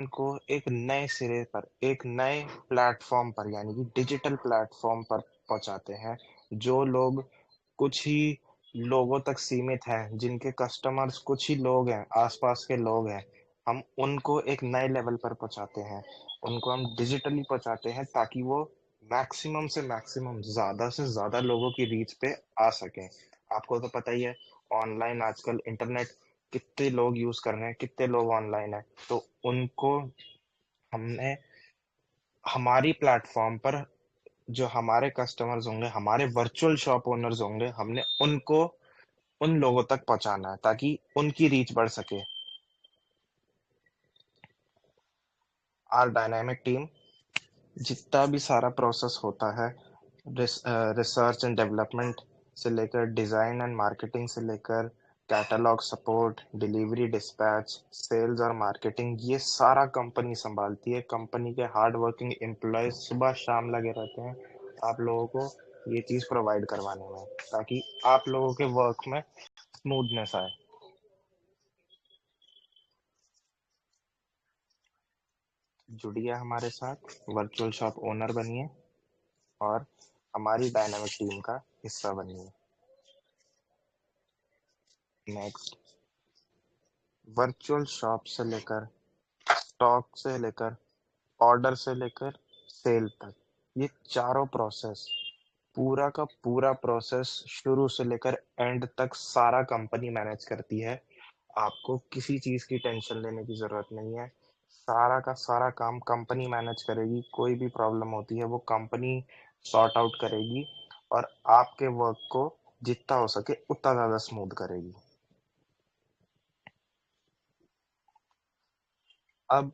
को एक नए सिरे पर, एक नए प्लेटफ़ॉर्म पर यानी कि डिजिटल प्लेटफ़ॉर्म पर पहुँचाते हैं, जो लोग कुछ ही लोगों तक सीमित हैं, जिनके कस्टमर्स कुछ ही लोग हैं, आस-पास के लोग हैं, हम उनको एक नए लेवल पर पहुँचाते हैं। उनको हम डिजिटली पहुँचाते हैं ताकि वो मैक्सिमम से मैक्सिमम, ज़्यादा से ज़्यादा लोगों की रीच पे आ सकें। आपको तो पता ही है, ऑनलाइन आजकल इंटरनेट कितने लोग यूज़ कर रहे हैं, कितने लोग ऑनलाइन हैं, तो उनको हमने हमारी प्लेटफ़ॉर्म पर जो हमारे कस्टमर्स होंगे, हमारे वर्चुअल शॉप ओनर्स होंगे, हमने उनको उन लोगों तक पहुँचाना है ताकि उनकी रीच बढ़ सके। आवर डायनामिक टीम जितना भी सारा प्रोसेस होता है, रिसर्च एंड डेवलपमेंट से लेकर डिज़ाइन एंड मार्केटिंग से लेकर catalogue support, delivery dispatch, sales और मार्केटिंग, ये सारा कंपनी सँभालती है। कंपनी के हार्ड वर्किंग एम्प्लॉइज़ सुबह-शाम लगे रहते हैं, आप लोगों को ये चीज़ प्रोवाइड करवाने में, ताकि आप लोगों के वर्क में स्मूथनेस आए। जुड़िए हमारे साथ, वर्चुअल शॉप ओनर बनिए और हमारी डायनामिक टीम का हिस्सा बनिए। नेक्स्ट, वर्चुअल शॉप से लेकर, स्टॉक से लेकर, ऑर्डर से लेकर सेल तक, ये चारों प्रोसेस, पूरा का पूरा प्रोसेस शुरू से लेकर एंड तक सारा कंपनी मैनेज करती है। आपको किसी चीज़ की टेंशन लेने की ज़रूरत नहीं है। सारा का सारा काम कंपनी मैनेज करेगी। कोई भी प्रॉब्लम होती है वो कंपनी सॉर्ट आउट करेगी और आपके वर्क को जितना हो सके उतना ज़्यादा स्मूथ करेगी। अब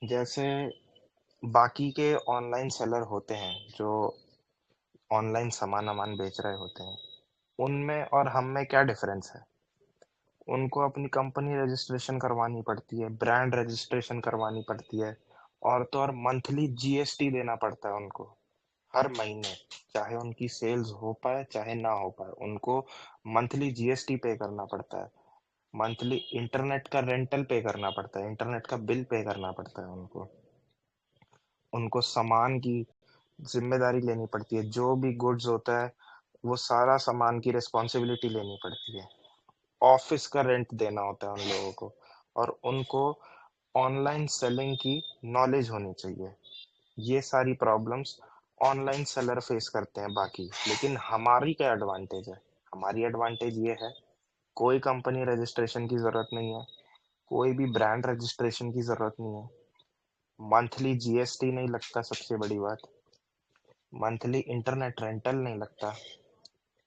जैसे बाकी के ऑनलाइन सेलर होते हैं जो ऑनलाइन सामान-वामान बेच रहे होते हैं, उनमें और हम में क्या डिफरेंस है? उनको अपनी कंपनी रजिस्ट्रेशन करवानी पड़ती है, ब्रांड रजिस्ट्रेशन करवानी पड़ती है और तो और मंथली जीएसटी देना पड़ता है उनको, हर महीने। चाहे उनकी सेल्स हो पाए, चाहे ना हो पाए, उनको मंथली जीएसटी पे करना पड़ता है। मंथली इंटरनेट का रेंटल पे करना पड़ता है, इंटरनेट का बिल पे करना पड़ता है उनको। उनको सामान की ज़िम्मेदारी लेनी पड़ती है, जो भी गुड्स होता है, वो सारा सामान की रिस्पॉन्सिबिलिटी लेनी पड़ती है। ऑफ़िस का रेंट देना होता है उन लोगों को और उनको ऑनलाइन सेलिंग की नॉलेज होनी चाहिए। ये सारी प्रॉब्लम्स ऑनलाइन सेलर फेस करते हैं बाकी, लेकिन हमारी क्या एडवांटेज है? हमारी एडवांटेज ये है, कोई कंपनी रजिस्ट्रेशन की ज़रूरत नहीं है, कोई भी ब्रांड रजिस्ट्रेशन की ज़रूरत नहीं है, मंथली जीएसटी नहीं लगता सबसे बड़ी बात, मंथली इंटरनेट रेंटल नहीं लगता,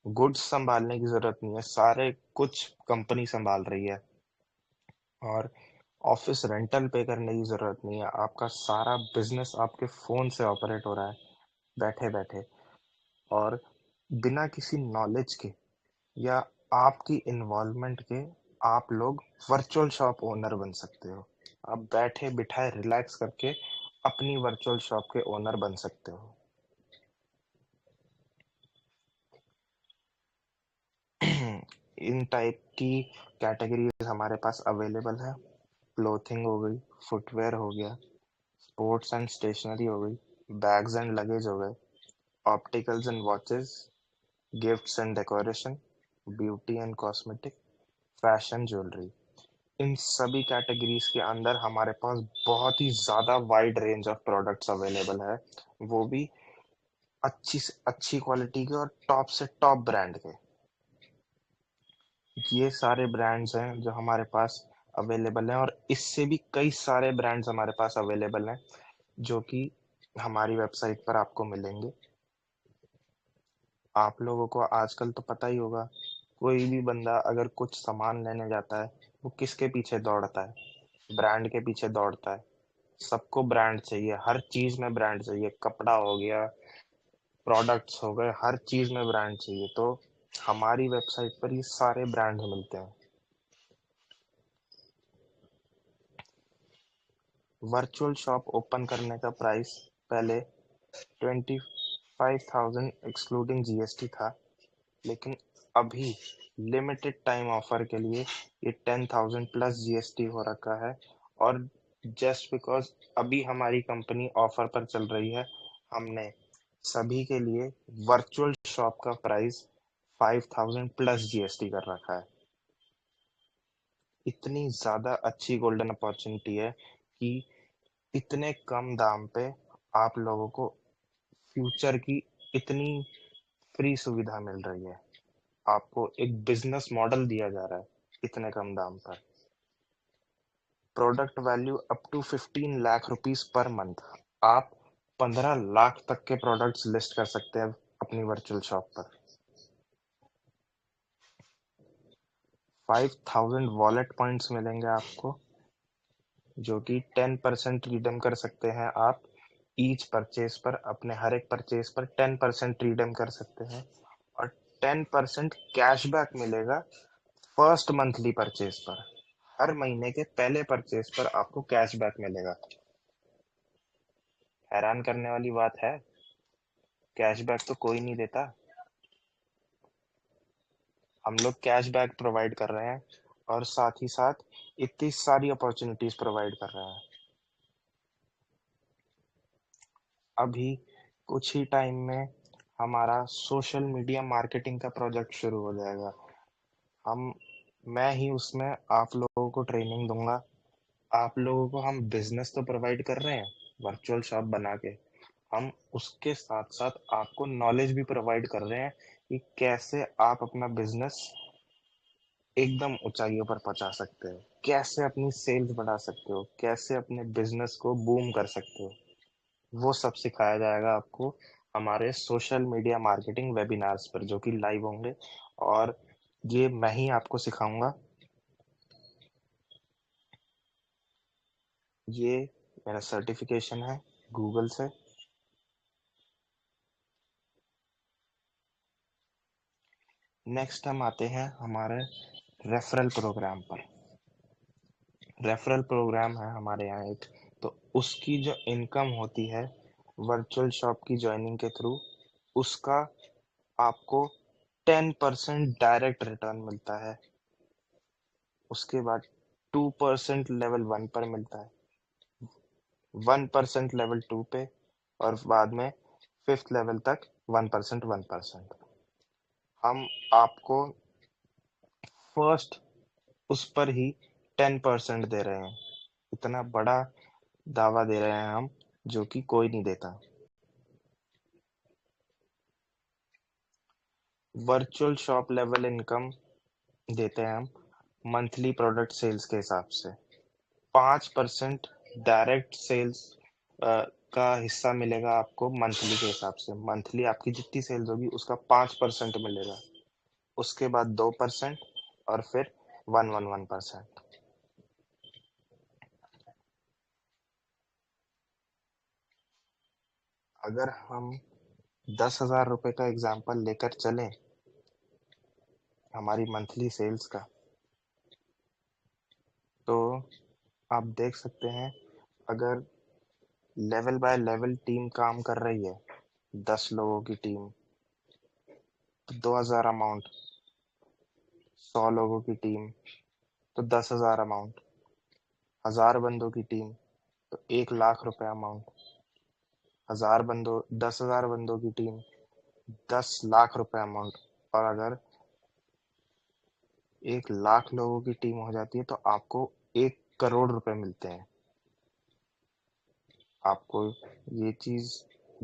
गुड्स सँभालने की ज़रूरत नहीं है, सारे कुछ कंपनी सँभाल रही है और ऑफ़िस रेंटल पे करने की ज़रूरत नहीं है। आपका सारा बिज़नेस आपके फ़ोन से ऑपरेट हो रहा है, बैठे-बैठे और बिना किसी नॉलेज के या आपकी इन्वॉल्वमेंट के आप लोग वर्चुअल शॉप ओनर बन सकते हो। आप बैठे-बिठाए रिलैक्स करके अपनी वर्चुअल शॉप के ओनर बन सकते हो। इन टाइप की कैटेगरीज़ हमारे पास अवेलेबल है। क्लॉथिंग हो गई, फुटवियर हो गया, स्पोर्ट्स एंड स्टेशनरी हो गई, बैग्स एंड लगेज हो गए, opticals and watches, gifts and decoration, beauty and cosmetic, fashion jewellery. इन सभी कैटेगरीज के अंदर हमारे पास बहुत ही ज़्यादा wide range of products available है, वो भी अच्छी से अच्छी क्वालिटी के और टॉप से टॉप ब्रांड के। ये सारे ब्रांड्स हैं जो हमारे पास अवेलेबल हैं और इससे भी कई सारे ब्रांड्स हमारे पास अवेलेबल हैं जो कि हमारी वेबसाइट पर आपको मिलेंगे। आप लोगों को आजकल तो पता ही होगा, कोई भी बंदा अगर कुछ सामान लेने जाता है, वो किसके पीछे दौड़ता है? ब्रांड के पीछे दौड़ता है। सबको ब्रांड चाहिए, हर चीज़ में ब्रांड चाहिए, कपड़ा हो गया, प्रोडक्ट्स हो गए, हर चीज़ में ब्रांड चाहिए। तो हमारी वेबसाइट पर ये सारे ब्रांड मिलते हैं। वर्चुअल शॉप ओपन करने का प्राइस पहले 25,000 एक्सक्लूडिंग जीएसटी था, लेकिन अभी लिमिटेड टाइम ऑफर के लिए ये 10,000 प्लस जीएसटी हो रखा है और जस्ट बिकॉज अभी हमारी कंपनी ऑफर पर चल रही है, हमने सभी के लिए वर्चुअल शॉप का प्राइस 5000 प्लस जीएसटी कर रखा है। इतनी ज्यादा अच्छी गोल्डन अपॉर्चुनिटी है कि इतने कम दाम पे आप लोगों को फ्यूचर की इतनी फ्री सुविधा मिल रही है। आपको एक बिजनेस मॉडल दिया जा रहा है इतने कम दाम पर। Product value up to 15 lakh rupees per month. आप 15 लाख तक के प्रोडक्ट्स लिस्ट कर सकते हैं अपनी वर्चुअल शॉप पर। 5000 वॉलेट पॉइंट्स मिलेंगे आपको, जो कि 10% रिडीम कर सकते हैं आप ईच परचेज पर। अपने हर एक परचेज पर 10% रिडीम कर सकते हैं, और 10% कैशबैक मिलेगा फर्स्ट मंथली परचेज पर। हर महीने के पहले परचेज पर आपको कैशबैक मिलेगा। हैरान करने वाली बात है, कैशबैक तो कोई नहीं देता, हम लोग कैशबैक प्रोवाइड कर रहे हैं, और साथ ही साथ इतनी सारी अपॉर्चुनिटीज प्रोवाइड कर रहे हैं। अभी कुछ ही टाइम में हमारा सोशल मीडिया मार्केटिंग का प्रोजेक्ट शुरू हो जाएगा। हम मैं ही उसमें आप लोगों को ट्रेनिंग दूंगा। आप लोगों को हम बिजनेस तो प्रोवाइड कर रहे हैं वर्चुअल शॉप बना के, हम उसके साथ साथ आपको नॉलेज भी प्रोवाइड कर रहे हैं कि कैसे आप अपना बिजनेस एकदम ऊंचाइयों पर पहुंचा सकते हो, कैसे अपनी सेल्स बढ़ा सकते हो, कैसे अपने बिजनेस को बूम कर सकते हो। वो सब सिखाया जाएगा आपको हमारे सोशल मीडिया मार्केटिंग वेबिनार्स पर, जो कि लाइव होंगे। और ये मैं ही आपको सिखाऊंगा। ये मेरा सर्टिफिकेशन है गूगल से। नेक्स्ट हम आते हैं हमारे रेफरल प्रोग्राम पर। रेफरल प्रोग्राम है हमारे यहाँ एक, तो उसकी जो इनकम होती है वर्चुअल शॉप की ज्वाइनिंग के थ्रू, उसका आपको 10% डायरेक्ट रिटर्न मिलता है। उसके बाद 2% लेवल 1 पर मिलता है, 1% लेवल 2 पे, और बाद में फिफ्थ लेवल तक 1%, 1%। हम आपको फर्स्ट उस पर ही 10% दे रहे हैं। इतना बड़ा दावा दे रहे हैं हम, जो कि कोई नहीं देता। वर्चुअल शॉप लेवल इनकम देते हैं हम मंथली प्रोडक्ट सेल्स के हिसाब से। 5% डायरेक्ट सेल्स का हिस्सा मिलेगा आपको मंथली के हिसाब से। मंथली आपकी जितनी सेल्स होगी उसका 5% मिलेगा। उसके बाद 2%, और फिर 111%। अगर हम 10,000 रुपये का एग्जाम्पल लेकर चलें हमारी मंथली सेल्स का, तो आप देख सकते हैं, अगर लेवल बाय लेवल टीम काम कर रही है, 10 लोगों की टीम, तो 2,000 अमाउंट। 100 लोगों की टीम तो 10,000 अमाउंट। 1,000 बंदों की टीम तो 1 लाख रुपए अमाउंट। 10,000 बंदों की टीम 10 लाख रुपए अमाउंट। और अगर 1 लाख लोगों की टीम हो जाती है तो आपको 1 करोड़ रुपए मिलते हैं। आपको ये चीज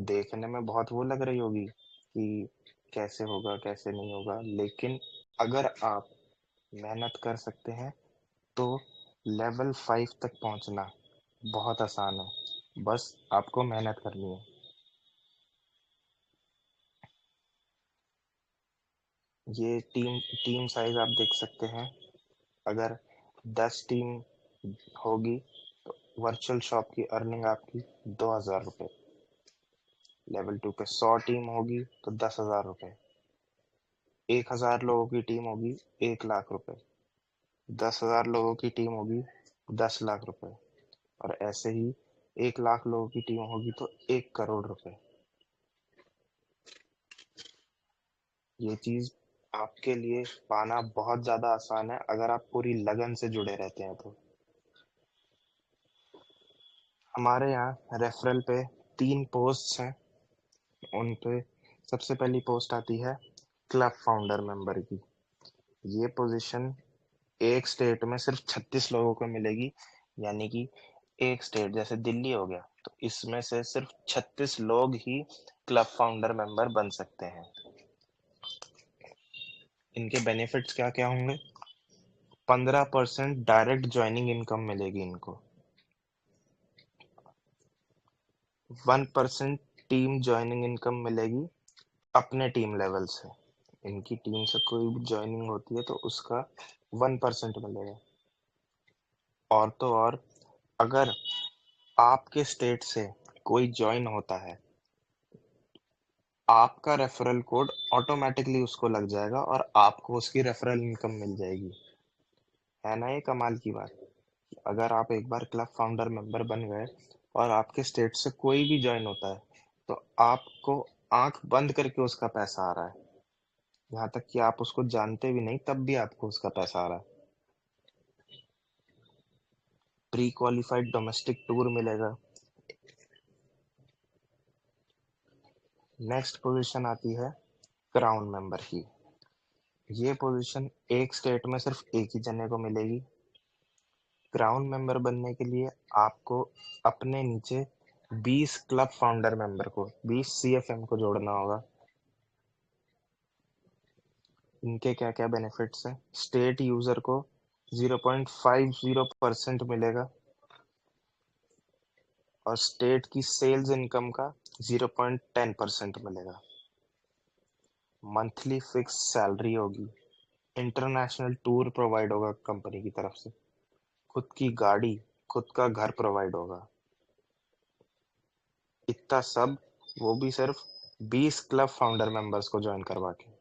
देखने में बहुत वो लग रही होगी कि कैसे होगा कैसे नहीं होगा, लेकिन अगर आप मेहनत कर सकते हैं तो लेवल 5 तक पहुंचना बहुत आसान है। बस आपको मेहनत करनी है। ये टीम टीम साइज आप देख सकते हैं। अगर 10 टीम होगी तो वर्चुअल शॉप की अर्निंग आपकी 2,000 रुपये। लेवल 2 पे 100 टीम होगी तो 10,000 रुपये। 1,000 लोगों की टीम होगी 1 लाख रुपए। 10,000 लोगों की टीम होगी 10 लाख रुपए। और ऐसे ही 1 लाख लोगों की टीम होगी तो 1 करोड़ रुपए। ये चीज आपके लिए पाना बहुत ज्यादा आसान है, अगर आप पूरी लगन से जुड़े रहते हैं तो। हमारे यहाँ रेफरल पे 3 पोस्ट्स हैं। उन पे सबसे पहली पोस्ट आती है क्लब फाउंडर मेंबर की। ये पोजीशन एक स्टेट में सिर्फ 36 लोगों को मिलेगी, यानी कि एक स्टेट जैसे दिल्ली हो गया, तो इसमें से सिर्फ 36 लोग ही क्लब फाउंडर मेंबर बन सकते हैं। इनके बेनिफिट्स क्या क्या होंगे? 15% डायरेक्ट ज्वाइनिंग इनकम मिलेगी इनको। 1% टीम ज्वाइनिंग इनकम मिलेगी अपने टीम लेवल से। इनकी टीम से कोई भी ज्वाइनिंग होती है तो उसका 1% मिलेगा। और तो और, अगर आपके स्टेट से कोई ज्वाइन होता है, आपका रेफरल कोड ऑटोमेटिकली उसको लग जाएगा और आपको उसकी रेफरल इनकम मिल जाएगी। है ना ये कमाल की बात? अगर आप एक बार क्लब फाउंडर मेंबर बन गए और आपके स्टेट से कोई भी ज्वाइन होता है, तो आपको आंख बंद करके उसका पैसा आ रहा है। यहाँ तक कि आप उसको जानते भी नहीं, तब भी आपको उसका पैसा आ रहा है। प्री क्वालिफाइड डोमेस्टिक टूर मिलेगा। नेक्स्ट पोजीशन आती है क्राउन मेंबर की। ये पोजीशन एक स्टेट में सिर्फ एक ही जने को मिलेगी। क्राउन मेंबर बनने के लिए आपको अपने नीचे 20 क्लब फाउंडर मेंबर को, 20 सीएफएम को जोड़ना होगा। इनके क्या क्या बेनिफिट्स हैं? स्टेट यूजर को 0.50% मिलेगा और स्टेट की सेल्स इनकम का 0.10% मिलेगा। मंथली फिक्स सैलरी होगी। इंटरनेशनल टूर प्रोवाइड होगा कंपनी की तरफ से। खुद की गाड़ी, खुद का घर प्रोवाइड होगा। इतना सब, वो भी सिर्फ 20 क्लब फाउंडर मेंबर्स को ज्वाइन करवा के।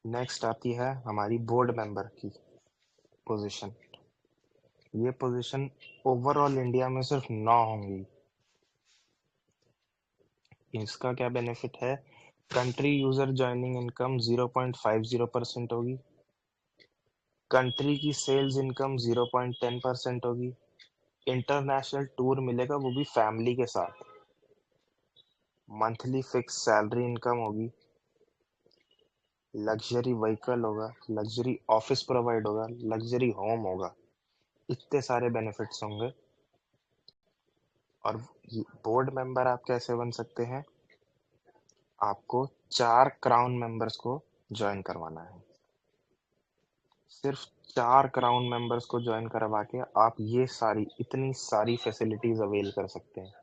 नेक्स्ट आती है हमारी बोर्ड मेंबर की पोजीशन। ये पोजीशन ओवरऑल इंडिया में सिर्फ 9 होंगी। इसका क्या बेनिफिट है? कंट्री यूजर ज्वाइनिंग इनकम 0.50% होगी। कंट्री की सेल्स इनकम 0.10% होगी। इंटरनेशनल टूर मिलेगा, वो भी फैमिली के साथ। मंथली फिक्स सैलरी इनकम होगी। लग्जरी व्हीकल होगा, लग्जरी ऑफिस प्रोवाइड होगा, लग्जरी होम होगा। इतने सारे बेनिफिट्स होंगे। और बोर्ड मेंबर आप कैसे बन सकते हैं? आपको 4 क्राउन मेंबर्स को ज्वाइन करवाना है। सिर्फ 4 क्राउन मेंबर्स को ज्वाइन करवा के आप ये सारी, इतनी सारी फैसिलिटीज अवेल कर सकते हैं।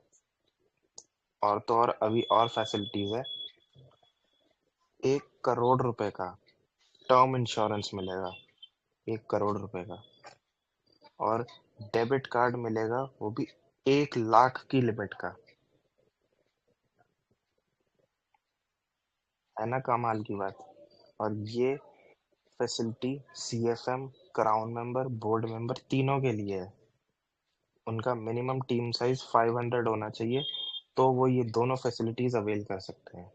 और तो और, अभी और फैसिलिटीज है। 1 करोड़ रुपए का टर्म इंश्योरेंस मिलेगा। 1 करोड़ रुपए का। और डेबिट कार्ड मिलेगा, वो भी 1 लाख की लिमिट का। है ना कमाल की बात? और ये facility CFM, crown member, board member तीनों के लिए है। उनका मिनिमम टीम साइज 500 होना चाहिए, तो वो ये दोनों फैसिलिटीज अवेल कर सकते हैं।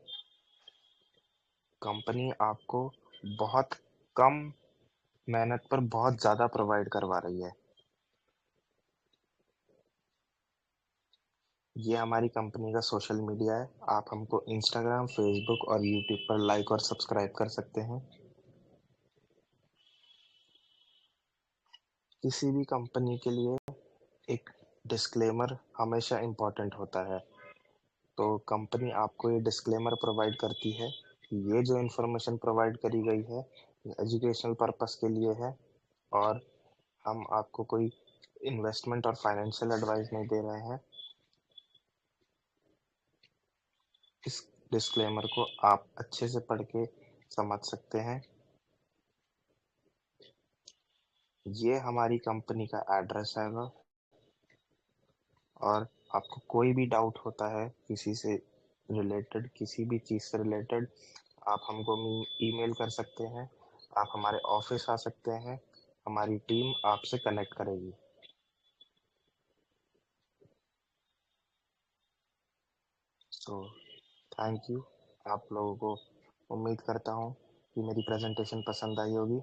कंपनी आपको बहुत कम मेहनत पर बहुत ज़्यादा प्रोवाइड करवा रही है। ये हमारी कंपनी का सोशल मीडिया है। आप हमको इंस्टाग्राम, फेसबुक और यूट्यूब पर लाइक और सब्सक्राइब कर सकते हैं। किसी भी कंपनी के लिए एक डिस्क्लेमर हमेशा इम्पोर्टेंट होता है। तो कंपनी आपको ये डिस्क्लेमर प्रोवाइड करती है कि ये जो इन्फॉर्मेशन प्रोवाइड करी गई है, ये एजुकेशनल पर्पस के लिए है, और हम आपको कोई इन्वेस्टमेंट और फाइनेंशियल एडवाइस नहीं दे रहे हैं। इस डिस्क्लेमर को आप अच्छे से पढ़ के समझ सकते हैं। ये हमारी कंपनी का एड्रेस है, और आपको कोई भी डाउट होता है किसी से रिलेटेड, किसी भी चीज़ से रिलेटेड, आप हमको ईमेल कर सकते हैं। आप हमारे ऑफिस आ सकते हैं। हमारी टीम आपसे कनेक्ट करेगी। सो थैंक यू आप लोगों को। उम्मीद करता हूँ कि मेरी प्रेजेंटेशन पसंद आई होगी।